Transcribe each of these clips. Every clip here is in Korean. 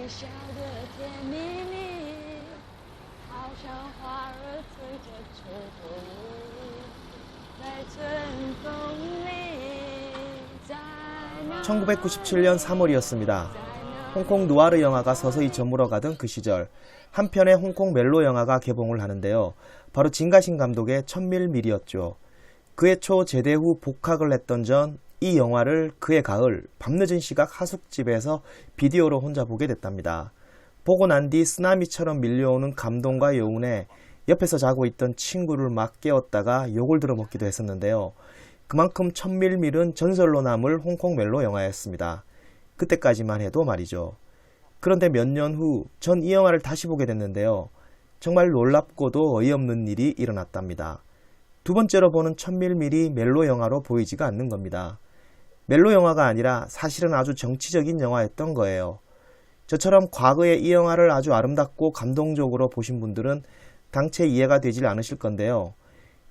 笑得甜蜜蜜，好像花儿随着春风舞，在春风里，在那 1997년 3월이었습니다. 홍콩 누아르 영화가 서서히 저물어가던 그 시절 한 편의 홍콩 멜로 영화가 개봉을 하는데요. 바로 진가신 감독의 1000mm였죠. 그해 초 제대 후 복학을 했던 전 이 영화를 그해 가을 밤늦은 시각 하숙집에서 비디오로 혼자 보게 됐답니다. 보고 난 뒤 쓰나미처럼 밀려오는 감동과 여운에 옆에서 자고 있던 친구를 막 깨웠다가 욕을 들어먹기도 했었는데요. 그만큼 1000mm는 전설로 남을 홍콩 멜로 영화였습니다. 그때까지만 해도 말이죠. 그런데 몇 년 후 전 이 영화를 다시 보게 됐는데요. 정말 놀랍고도 어이없는 일이 일어났답니다. 두 번째로 보는 1000mm 멜로 영화로 보이지가 않는 겁니다. 멜로 영화가 아니라 사실은 아주 정치적인 영화였던 거예요. 저처럼 과거에 이 영화를 아주 아름답고 감동적으로 보신 분들은 당최 이해가 되질 않으실 건데요.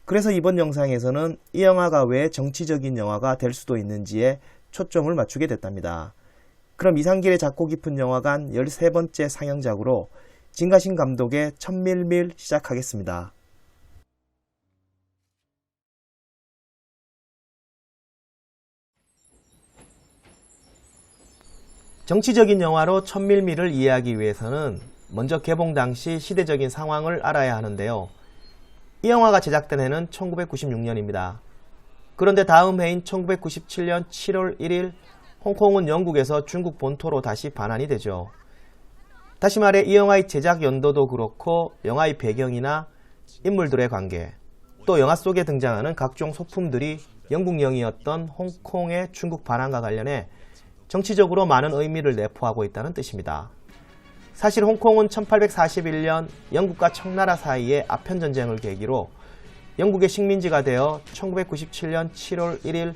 그래서 이번 영상에서는 이 영화가 왜 정치적인 영화가 될 수도 있는지에 초점을 맞추게 됐답니다. 그럼 이상길의 작고 깊은 영화관 13번째 상영작으로 진가신 감독의 1000mm 시작하겠습니다. 정치적인 영화로 1000mm를 이해하기 위해서는 먼저 개봉 당시 시대적인 상황을 알아야 하는데요. 이 영화가 제작된 해는 1996년입니다. 그런데 다음 해인 1997년 7월 1일 홍콩은 영국에서 중국 본토로 다시 반환이 되죠. 다시 말해 이 영화의 제작 연도도 그렇고 영화의 배경이나 인물들의 관계, 또 영화 속에 등장하는 각종 소품들이 영국령이었던 홍콩의 중국 반환과 관련해 정치적으로 많은 의미를 내포하고 있다는 뜻입니다. 사실 홍콩은 1841년 영국과 청나라 사이의 아편전쟁을 계기로 영국의 식민지가 되어 1997년 7월 1일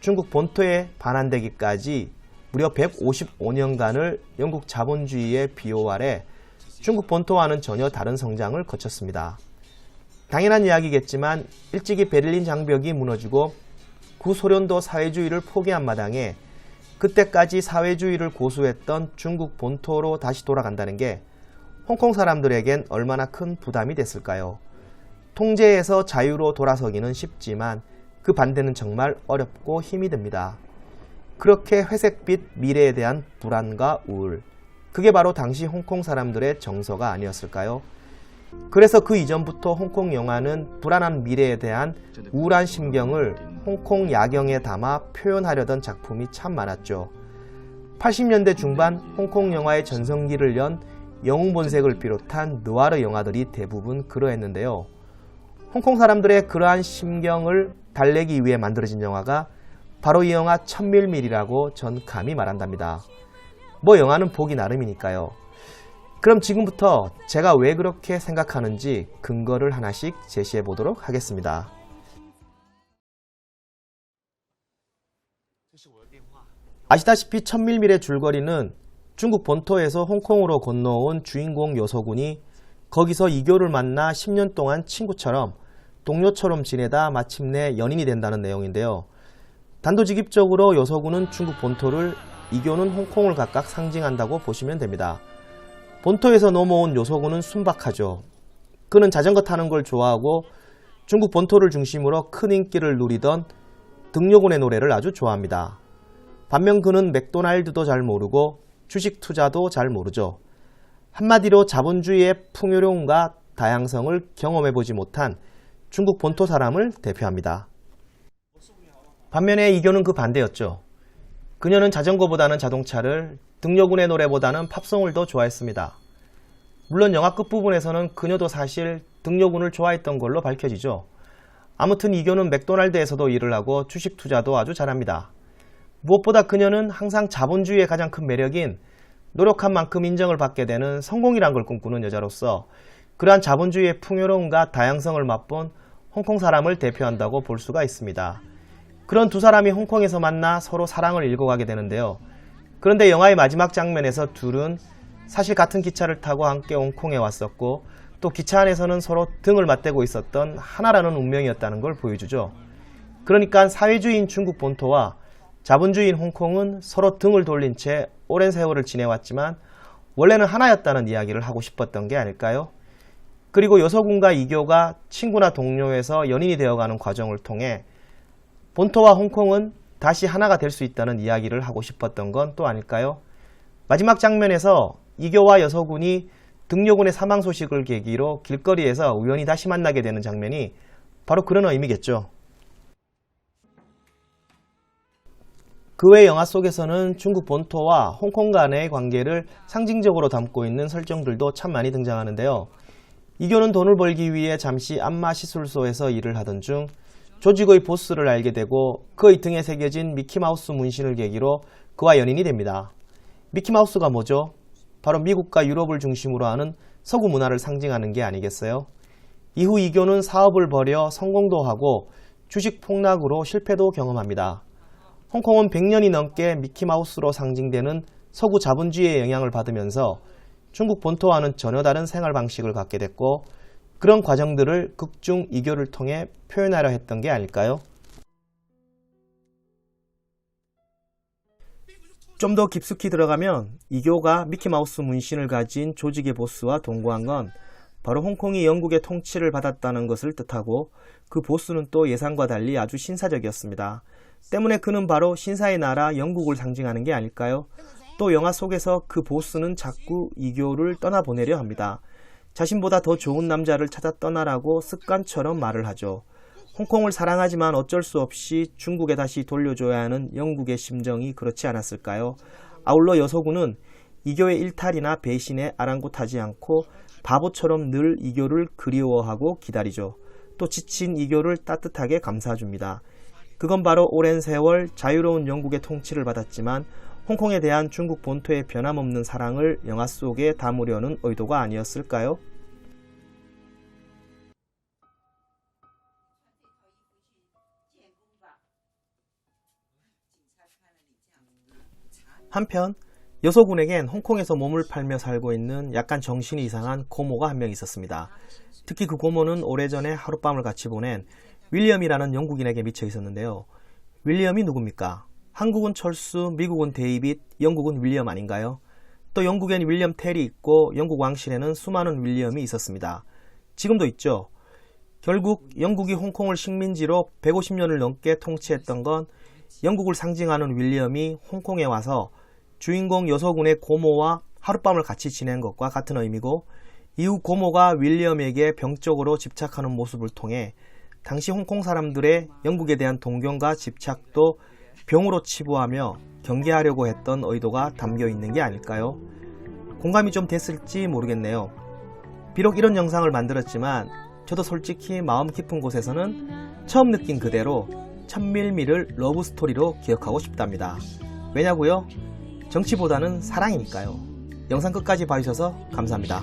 중국 본토에 반환되기까지 무려 155년간을 영국 자본주의의 비호 아래 중국 본토와는 전혀 다른 성장을 거쳤습니다. 당연한 이야기겠지만 일찍이 베를린 장벽이 무너지고 구소련도 사회주의를 포기한 마당에 그때까지 사회주의를 고수했던 중국 본토로 다시 돌아간다는 게 홍콩 사람들에겐 얼마나 큰 부담이 됐을까요? 통제에서 자유로 돌아서기는 쉽지만 그 반대는 정말 어렵고 힘이 듭니다. 그렇게 회색빛 미래에 대한 불안과 우울, 그게 바로 당시 홍콩 사람들의 정서가 아니었을까요? 그래서 그 이전부터 홍콩 영화는 불안한 미래에 대한 우울한 심경을 홍콩 야경에 담아 표현하려던 작품이 참 많았죠. 80년대 중반 홍콩 영화의 전성기를 연 영웅본색을 비롯한 느와르 영화들이 대부분 그러했는데요. 홍콩 사람들의 그러한 심경을 달래기 위해 만들어진 영화가 바로 이 영화 1000mm라고 전 감히 말한답니다. 뭐 영화는 보기 나름이니까요. 그럼 지금부터 제가 왜 그렇게 생각하는지 근거를 하나씩 제시해 보도록 하겠습니다. 아시다시피 1000mm의 줄거리는 중국 본토에서 홍콩으로 건너온 주인공 요서군이 거기서 이교를 만나 10년 동안 친구처럼 동료처럼 지내다 마침내 연인이 된다는 내용인데요. 단도직입적으로 요서군은 중국 본토를, 이교는 홍콩을 각각 상징한다고 보시면 됩니다. 본토에서 넘어온 요서군은 순박하죠. 그는 자전거 타는 걸 좋아하고 중국 본토를 중심으로 큰 인기를 누리던 등료군의 노래를 아주 좋아합니다. 반면 그는 맥도날드도 잘 모르고 주식 투자도 잘 모르죠. 한마디로 자본주의의 풍요로움과 다양성을 경험해보지 못한 중국 본토 사람을 대표합니다. 반면에 이교는 그 반대였죠. 그녀는 자전거보다는 자동차를, 등료군의 노래보다는 팝송을 더 좋아했습니다. 물론 영화 끝부분에서는 그녀도 사실 등료군을 좋아했던 걸로 밝혀지죠. 아무튼 이교는 맥도날드에서도 일을 하고 주식 투자도 아주 잘합니다. 무엇보다 그녀는 항상 자본주의의 가장 큰 매력인 노력한 만큼 인정을 받게 되는 성공이란 걸 꿈꾸는 여자로서 그러한 자본주의의 풍요로움과 다양성을 맛본 홍콩 사람을 대표한다고 볼 수가 있습니다. 그런 두 사람이 홍콩에서 만나 서로 사랑을 일궈가게 되는데요. 그런데 영화의 마지막 장면에서 둘은 사실 같은 기차를 타고 함께 홍콩에 왔었고 또 기차 안에서는 서로 등을 맞대고 있었던 하나라는 운명이었다는 걸 보여주죠. 그러니까 사회주의인 중국 본토와 자본주의인 홍콩은 서로 등을 돌린 채 오랜 세월을 지내왔지만 원래는 하나였다는 이야기를 하고 싶었던 게 아닐까요? 그리고 여서군과 이교가 친구나 동료에서 연인이 되어가는 과정을 통해 본토와 홍콩은 다시 하나가 될 수 있다는 이야기를 하고 싶었던 건 또 아닐까요? 마지막 장면에서 이교와 여서군이 등려군의 사망 소식을 계기로 길거리에서 우연히 다시 만나게 되는 장면이 바로 그런 의미겠죠. 그 외 영화 속에서는 중국 본토와 홍콩 간의 관계를 상징적으로 담고 있는 설정들도 참 많이 등장하는데요. 이교는 돈을 벌기 위해 잠시 안마 시술소에서 일을 하던 중 조직의 보스를 알게 되고 그의 등에 새겨진 미키마우스 문신을 계기로 그와 연인이 됩니다. 미키마우스가 뭐죠? 바로 미국과 유럽을 중심으로 하는 서구 문화를 상징하는 게 아니겠어요? 이후 이교는 사업을 벌여 성공도 하고 주식 폭락으로 실패도 경험합니다. 홍콩은 100년이 넘게 미키마우스로 상징되는 서구 자본주의의 영향을 받으면서 중국 본토와는 전혀 다른 생활 방식을 갖게 됐고 그런 과정들을 극중 이교를 통해 표현하려 했던 게 아닐까요? 좀 더 깊숙이 들어가면 이교가 미키마우스 문신을 가진 조직의 보스와 동거한 건 바로 홍콩이 영국의 통치를 받았다는 것을 뜻하고 그 보스는 또 예상과 달리 아주 신사적이었습니다. 때문에 그는 바로 신사의 나라 영국을 상징하는 게 아닐까요? 또 영화 속에서 그 보스는 자꾸 이교를 떠나보내려 합니다. 자신보다 더 좋은 남자를 찾아 떠나라고 습관처럼 말을 하죠. 홍콩을 사랑하지만 어쩔 수 없이 중국에 다시 돌려줘야 하는 영국의 심정이 그렇지 않았을까요? 아울러 여서군은 이교의 일탈이나 배신에 아랑곳하지 않고 바보처럼 늘 이교를 그리워하고 기다리죠. 또 지친 이교를 따뜻하게 감싸줍니다. 그건 바로 오랜 세월 자유로운 영국의 통치를 받았지만 홍콩에 대한 중국 본토의 변함없는 사랑을 영화 속에 담으려는 의도가 아니었을까요? 한편 여서군에겐 홍콩에서 몸을 팔며 살고 있는 약간 정신이 이상한 고모가 한 명 있었습니다. 특히 그 고모는 오래전에 하룻밤을 같이 보낸 윌리엄이라는 영국인에게 미쳐 있었는데요. 윌리엄이 누굽니까? 한국은 철수, 미국은 데이빗, 영국은 윌리엄 아닌가요? 또 영국엔 윌리엄 텔이 있고 영국 왕실에는 수많은 윌리엄이 있었습니다. 지금도 있죠. 결국 영국이 홍콩을 식민지로 150년을 넘게 통치했던 건 영국을 상징하는 윌리엄이 홍콩에 와서 주인공 여서군의 고모와 하룻밤을 같이 지낸 것과 같은 의미고 이후 고모가 윌리엄에게 병적으로 집착하는 모습을 통해 당시 홍콩 사람들의 영국에 대한 동경과 집착도 병으로 치부하며 경계하려고 했던 의도가 담겨 있는 게 아닐까요? 공감이 좀 됐을지 모르겠네요. 비록 이런 영상을 만들었지만 저도 솔직히 마음 깊은 곳에서는 처음 느낀 그대로 천밀미를 러브스토리로 기억하고 싶답니다. 왜냐고요? 정치보다는 사랑이니까요. 영상 끝까지 봐주셔서 감사합니다.